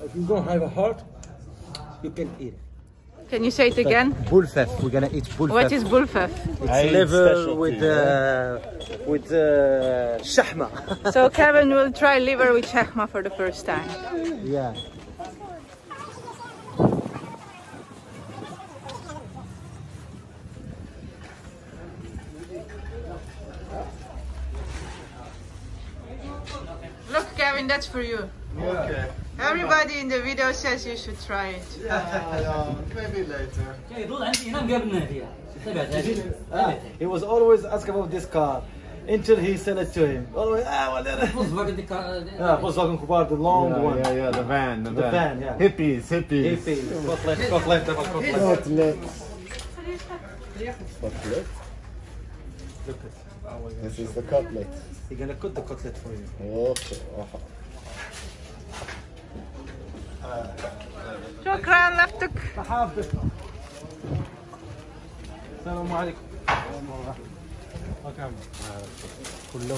If you don't have a heart, you can eat it. Can you say it again? Bulfef. We're gonna eat bulfef. What is bulfef? It's liver with shahma. So Kevin will try liver with shahma for the first time. Yeah. Look, Kevin, that's for you. Okay. Everybody in the video says you should try it. Maybe later. He was always asking about this car until he sell it to him. Always, Volkswagen Kubar, the long one. Yeah, the van. The van, yeah. Hippies. Chocolate. Look at This is the cutlet. He's gonna cut the cutlet for you. Okay. شكرا لفتك. السلام عليكم. كله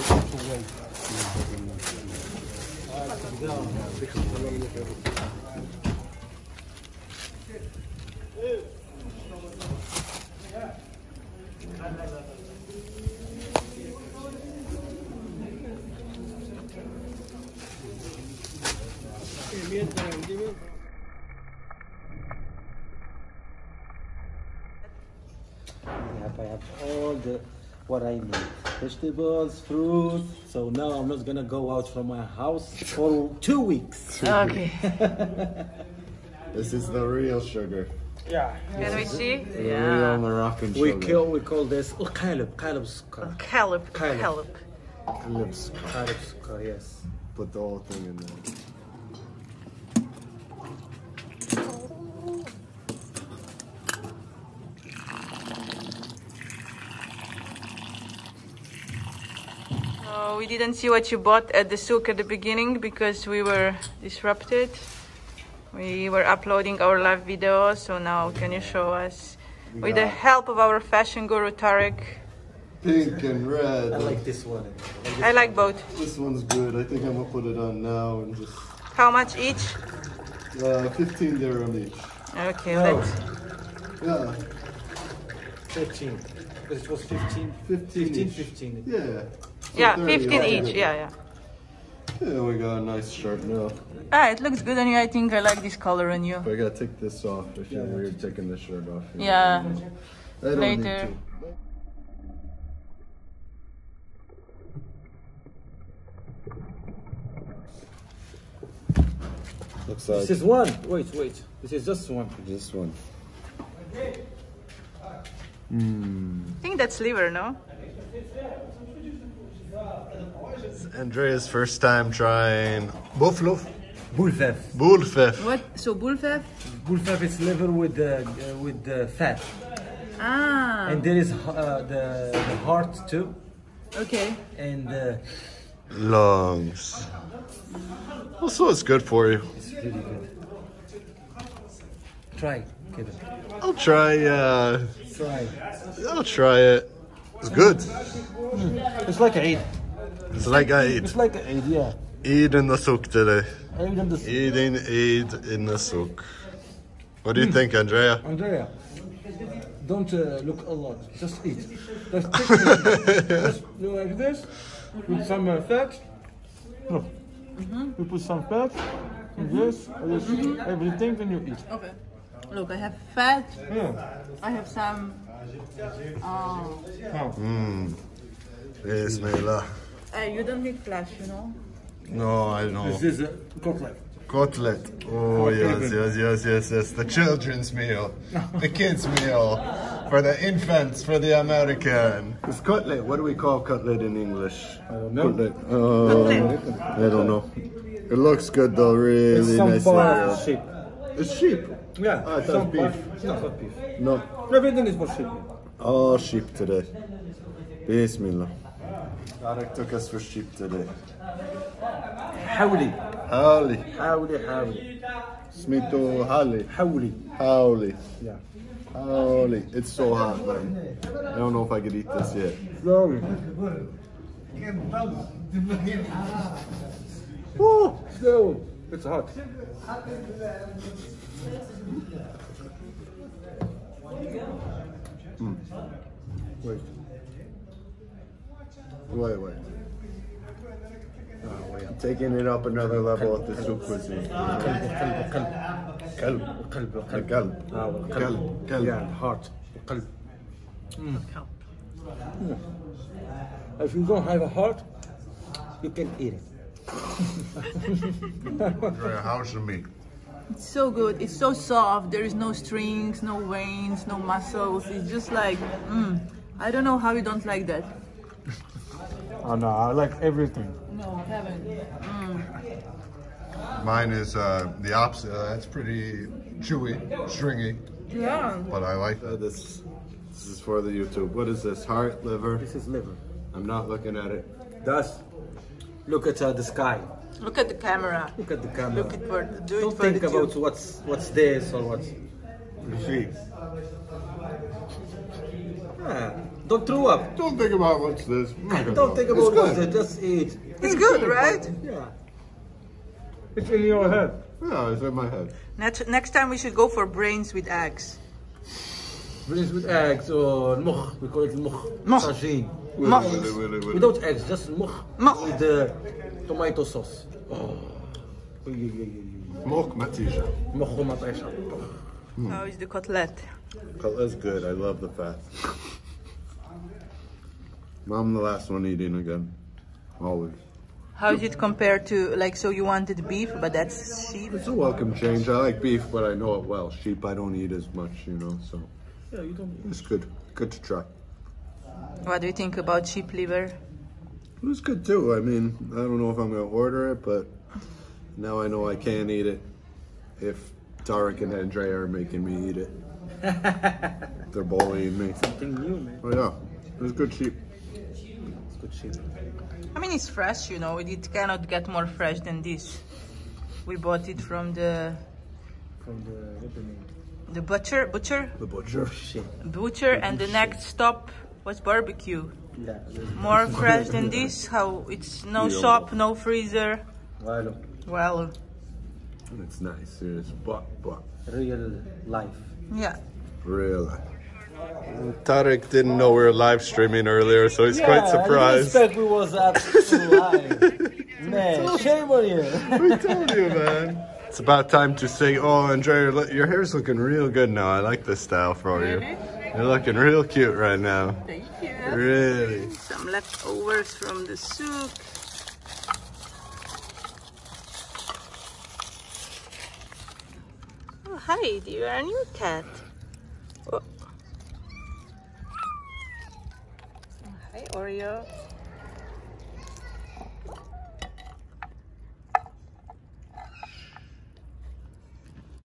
I have all what I need. Vegetables, fruit. So now I'm not gonna go out from my house for 2 weeks. Okay. This is the real sugar. Yeah. Can we see? The real Moroccan sugar. We call this qalb sukar. Caleb. Lips. Qalb sukar, yes. Put the whole thing in there. We didn't see what you bought at the souk at the beginning because we were disrupted. We were uploading our live video, so now can you show us? With the help of our fashion guru Tarek. Pink and red. I like this one. I like both. This one's good. I think I'm gonna put it on now and just How much each? 15 dirham each. Okay, No. let's. Yeah. 13. Because it was 15. 15. Yeah. So Yeah, 30, 15 right? each. Yeah. Yeah, we got a nice shirt now. Ah, it looks good on you. I think I like this color on you. But I gotta take this off. I feel weird taking the shirt off. Yeah. I don't Later. need to. Looks like This is one. Wait. This is just one. this one. I think that's liver, no? Andrea's first time trying buffalo Bulfef. bulfef. What? So bulfef? Bulfef is liver with the fat. Ah. And there is the heart too. Okay. And Lungs. Also, it's good for you. it's really good. Try, Kevin. I'll try. Try. I'll try it. It's good. It's like Eid. It's like I It's like Eid, yeah. eat in the souk today. Eid and the Eating Eid in the souk. What do you think, Andrea? Andrea, don't look a lot. Just eat. Just take it. Just do like this. With some fat. Look. You put some fat. This. Everything, then you eat. Okay. Look, I have fat. Yeah. I have some. Oh. Bismillah. You don't need flash, you know. No, I know. This is a cutlet. Cutlet. Oh, yes. The children's meal. The kids' meal. For the infants, for the American. It's cutlet. What do we call cutlet in English? I don't know. Cutlet. I don't know. It looks good though, really Some nice. part of sheep. It's sheep. Yeah. I thought some beef. part. No, not beef. No. Everything is for sheep. Oh, sheep today. Bismillah. Tarek took us for sheep today. Howli. Howli. Howli. Smito Howli. Howli. Howli. Yeah. Howli. It's so hot, man. I don't know if I could eat this yet. Slowly. Woo, slow. It's hot. Wait. Wait. Taking it up another level at the soup cuisine. قلب. قلب. Yeah, heart. قلب. If you don't have a heart, you can eat it. How's the meat? It's so good. It's so soft. There is no strings, no veins, no muscles. It's just like, I don't know how you don't like that. Oh no, I like everything. No, Kevin. Mine is the opposite. It's pretty chewy, stringy, Yeah. but I like that. This is for the YouTube. What is this? Heart, liver? This is liver. I'm not looking at it. Thus, look at the sky. Look at the camera. Look at the camera. Look at for do Don't it for think the about tube. what's this or what's. See. Don't throw up. Don't think about what's this. Don't think about what's it. Just eat. It's good, right? Yeah. It's in your head. Yeah, it's in my head. Next time we should go for brains with eggs. Brains with eggs or mukh. We call it mukh. Mukh. Tagine. Wait. Without eggs, just mukh. Mukh. With tomato sauce. Smoke matija. Mukh ومطيشة. How is the cutlet? Oh, that's good. I love the fat. I'm the last one eating again. Always. How is it compared to, like, so you wanted beef, but that's sheep? It's a welcome change. I like beef, but I know it well. Sheep I don't eat as much, you know, so Yeah, you don't. it's good. Good to try. What do you think about sheep liver? It was good too. I mean, I don't know if I'm gonna order it, but now I know I can eat it if Tarek and Andrea are making me eat it. They're bullying me. Something new, man. Oh yeah, it was good sheep. It's good shit. I mean, it's fresh, you know, it cannot get more fresh than this. We bought it from the From what's the name? butcher, The butcher. Shit. and the next stop was barbecue. Yeah. More fresh than this, how it's no Yeah. shop, no freezer. Well, Well, It's nice. It's but real life. yeah. really. Tarek didn't know we were live streaming earlier, so he's quite surprised. I didn't expect we was live. Man, shame on you. We told you, man. It's about time to say, oh, Andrea, your hair's looking real good now. I like this style for you. Really? You're looking real cute right now. Thank you. Really. Some leftovers from the soup. Oh, hi, you are a new cat. Oh. Hi, Oreo.